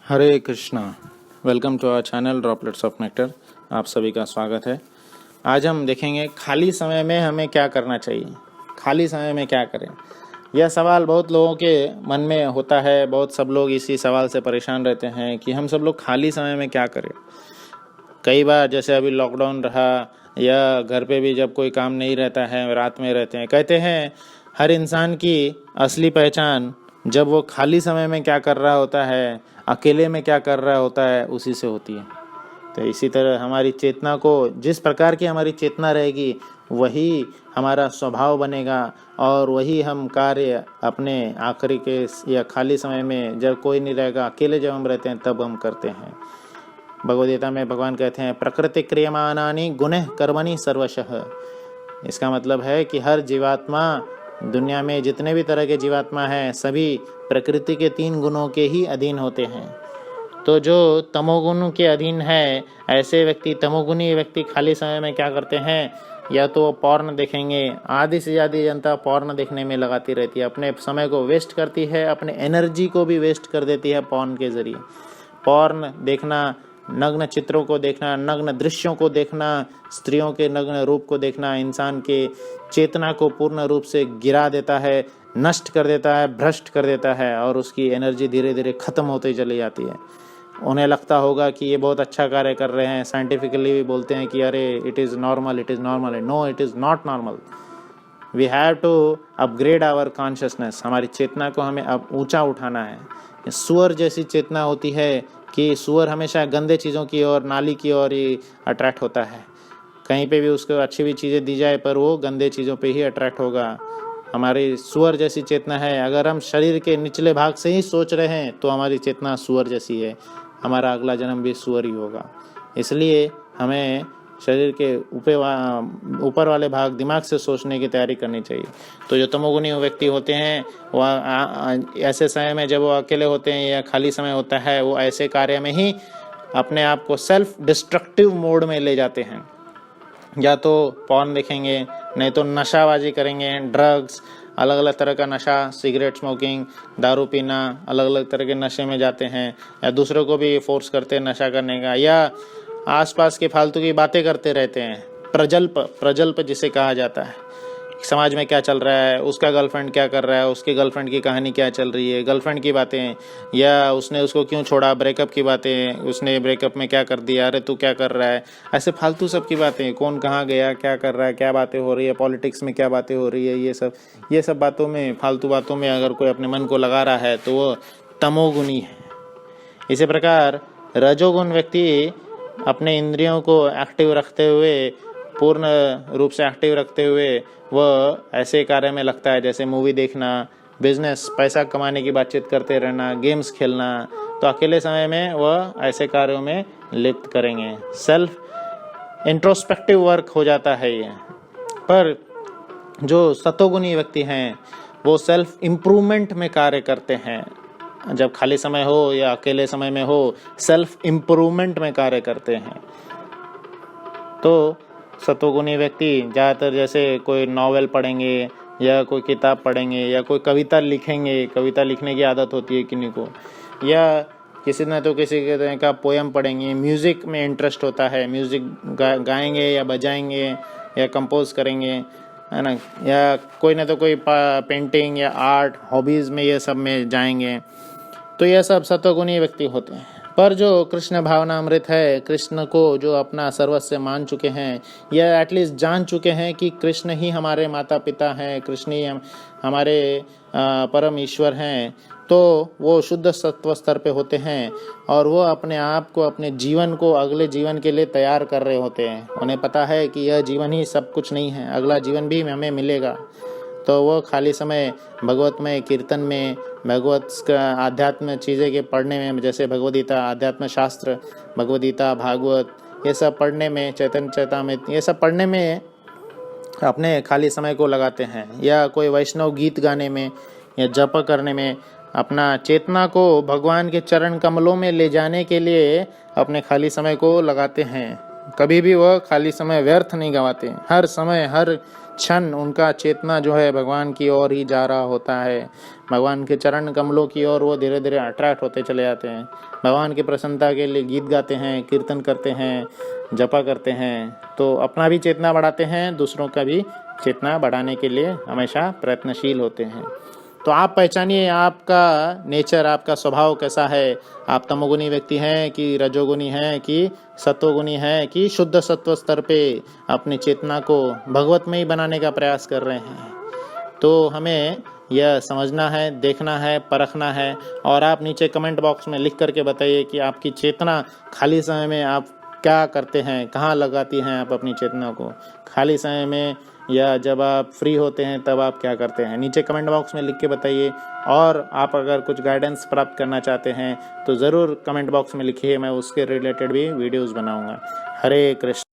Hare Krishna. Welcome to our channel droplets of nectar. आप सभी का स्वागत है। आज हम देखेंगे खाली समय में हमें क्या करना चाहिए। खाली समय में क्या करें, यह सवाल बहुत लोगों के मन में होता है। बहुत सब लोग इसी सवाल से परेशान रहते हैं कि हम सब लोग खाली समय में क्या करें। कई बार जैसे अभी लॉकडाउन रहा या घर पे भी जब कोई काम नहीं रहता है, रात में रहते हैं, कहते हैं हर इंसान की असली पहचान जब वो खाली समय में क्या कर रहा होता है, अकेले में क्या कर रहा होता है, उसी से होती है। तो इसी तरह हमारी चेतना को, जिस प्रकार की हमारी चेतना रहेगी वही हमारा स्वभाव बनेगा और वही हम कार्य अपने आखिरी के या खाली समय में, जब कोई नहीं रहेगा, अकेले जब हम रहते हैं तब हम करते हैं। भगवद गीता में भगवान कहते हैं प्रकृति क्रियमाणानि गुणः कर्मणि सर्वशः। इसका मतलब है कि हर जीवात्मा, दुनिया में जितने भी तरह के जीवात्मा हैं, सभी प्रकृति के 3 गुणों के ही अधीन होते हैं। तो जो तमोगुण के अधीन है, ऐसे व्यक्ति, तमोगुणी व्यक्ति खाली समय में क्या करते हैं, या तो पॉर्न देखेंगे। आधी से ज़्यादा जनता पॉर्न देखने में लगाती रहती है, अपने समय को वेस्ट करती है, अपने एनर्जी को भी वेस्ट कर देती है पॉर्न के ज़रिए। पॉर्न देखना, नग्न चित्रों को देखना, नग्न दृश्यों को देखना, स्त्रियों के नग्न रूप को देखना इंसान के चेतना को पूर्ण रूप से गिरा देता है, नष्ट कर देता है, भ्रष्ट कर देता है और उसकी एनर्जी धीरे धीरे ख़त्म होती चली जाती है। उन्हें लगता होगा कि ये बहुत अच्छा कार्य कर रहे हैं, साइंटिफिकली भी बोलते हैं कि अरे it is normal, it is normal. No, it is not normal. We have to upgrade our consciousness. हमारी चेतना को हमें अब ऊंचा उठाना है। सुअर जैसी चेतना होती है कि सुअर हमेशा गंदे चीज़ों की ओर, नाली की ओर ही अट्रैक्ट होता है। कहीं पे भी उसको अच्छी भी चीज़ें दी जाए पर वो गंदे चीज़ों पे ही अट्रैक्ट होगा। हमारी सुअर जैसी चेतना है। अगर हम शरीर के निचले भाग से ही सोच रहे हैं तो हमारी चेतना सुअर जैसी है, हमारा अगला जन्म भी सुअर ही होगा। इसलिए हमें शरीर के ऊपर वाले भाग, दिमाग से सोचने की तैयारी करनी चाहिए। तो जो तमोगुणी व्यक्ति होते हैं वह ऐसे समय में, जब वो अकेले होते हैं या खाली समय होता है, वो ऐसे कार्य में ही अपने आप को सेल्फ डिस्ट्रक्टिव मोड में ले जाते हैं। या तो पॉर्न देखेंगे, नहीं तो नशाबाजी करेंगे, ड्रग्स, अलग अलग तरह का नशा, सिगरेट स्मोकिंग, दारू पीना, अलग अलग तरह के नशे में जाते हैं, या दूसरों को भी फोर्स करते हैं नशा करने का, या आसपास के फालतू की बातें करते रहते हैं। प्रजल्प जिसे कहा जाता है। समाज में क्या चल रहा है, उसका गर्लफ्रेंड क्या कर रहा है, उसकी गर्लफ्रेंड की कहानी क्या चल रही है, गर्लफ्रेंड की बातें, या उसने उसको क्यों छोड़ा, ब्रेकअप की बातें, उसने ब्रेकअप में क्या कर दिया, अरे तू क्या कर रहा है, ऐसे फालतू सब की बातें, कौन कहाँ गया, क्या कर रहा है, क्या बातें हो रही है, पॉलिटिक्स में क्या बातें हो रही है, ये सब बातों में, फालतू बातों में अगर कोई अपने मन को लगा रहा है तो वो तमोगुणी है। इसी प्रकार रजोगुण व्यक्ति अपने इंद्रियों को एक्टिव रखते हुए, पूर्ण रूप से एक्टिव रखते हुए, वह ऐसे कार्य में लगता है जैसे मूवी देखना, बिजनेस, पैसा कमाने की बातचीत करते रहना, गेम्स खेलना। तो अकेले समय में वह ऐसे कार्यों में लिप्त करेंगे। सेल्फ इंट्रोस्पेक्टिव वर्क हो जाता है ये। पर जो सतोगुणी व्यक्ति हैं वो सेल्फ इम्प्रूवमेंट में कार्य करते हैं। जब खाली समय हो या अकेले समय में हो, सेल्फ इम्प्रूवमेंट में कार्य करते हैं। तो सतोगुणी व्यक्ति ज़्यादातर जैसे कोई नॉवेल पढ़ेंगे या कोई किताब पढ़ेंगे या कोई कविता लिखेंगे। कविता लिखने की आदत होती है किन्हीं को, या किसी न तो किसी के तरह का पोएम पढ़ेंगे। म्यूज़िक में इंटरेस्ट होता है, म्यूज़िक गाएंगे या बजाएंगे या कंपोज करेंगे, है ना, या कोई ना तो कोई पेंटिंग या आर्ट, हॉबीज़ में, ये सब में जाएंगे। तो यह सब सतोगुणी व्यक्ति होते हैं। पर जो कृष्ण भावनामृत है, कृष्ण को जो अपना सर्वस्व मान चुके हैं, या एटलीस्ट जान चुके हैं कि कृष्ण ही हमारे माता पिता हैं, कृष्ण ही हमारे परम ईश्वर हैं, तो वो शुद्ध सत्व स्तर पे होते हैं और वो अपने आप को, अपने जीवन को अगले जीवन के लिए तैयार कर रहे होते हैं। उन्हें पता है कि यह जीवन ही सब कुछ नहीं है, अगला जीवन भी हमें मिलेगा। तो वो खाली समय भगवतमय कीर्तन में, भगवत का आध्यात्म चीज़ें के पढ़ने में, जैसे भगवद गीता, आध्यात्म शास्त्र, भगवद गीता, भागवत, ये सब पढ़ने में, चैतन्य चैतामृत, ये सब पढ़ने में अपने खाली समय को लगाते हैं। या कोई वैष्णव गीत गाने में या जप करने में, अपना चेतना को भगवान के चरण कमलों में ले जाने के लिए अपने खाली समय को लगाते हैं। कभी भी वह खाली समय व्यर्थ नहीं गंवाते। हर समय, हर क्षण उनका चेतना जो है भगवान की ओर ही जा रहा होता है, भगवान के चरण कमलों की ओर वो धीरे धीरे अट्रैक्ट होते चले जाते हैं। भगवान की प्रसन्नता के लिए गीत गाते हैं, कीर्तन करते हैं, जपा करते हैं, तो अपना भी चेतना बढ़ाते हैं, दूसरों का भी चेतना बढ़ाने के लिए हमेशा प्रयत्नशील होते हैं। तो आप पहचानिए आपका नेचर, आपका स्वभाव कैसा है। आप तमोगुणी व्यक्ति हैं कि रजोगुणी हैं कि सत्वगुणी हैं कि शुद्ध सत्व स्तर पे अपनी चेतना को भगवतमयी बनाने का प्रयास कर रहे हैं। तो हमें यह समझना है, देखना है, परखना है। और आप नीचे कमेंट बॉक्स में लिख करके बताइए कि आपकी चेतना खाली समय में आप क्या करते हैं, कहाँ लगाती हैं आप अपनी चेतना को। खाली समय में या जब आप फ्री होते हैं तब आप क्या करते हैं, नीचे कमेंट बॉक्स में लिख के बताइए। और आप अगर कुछ गाइडेंस प्राप्त करना चाहते हैं तो ज़रूर कमेंट बॉक्स में लिखिए, मैं उसके रिलेटेड भी वीडियोज़ बनाऊँगा। हरे कृष्ण।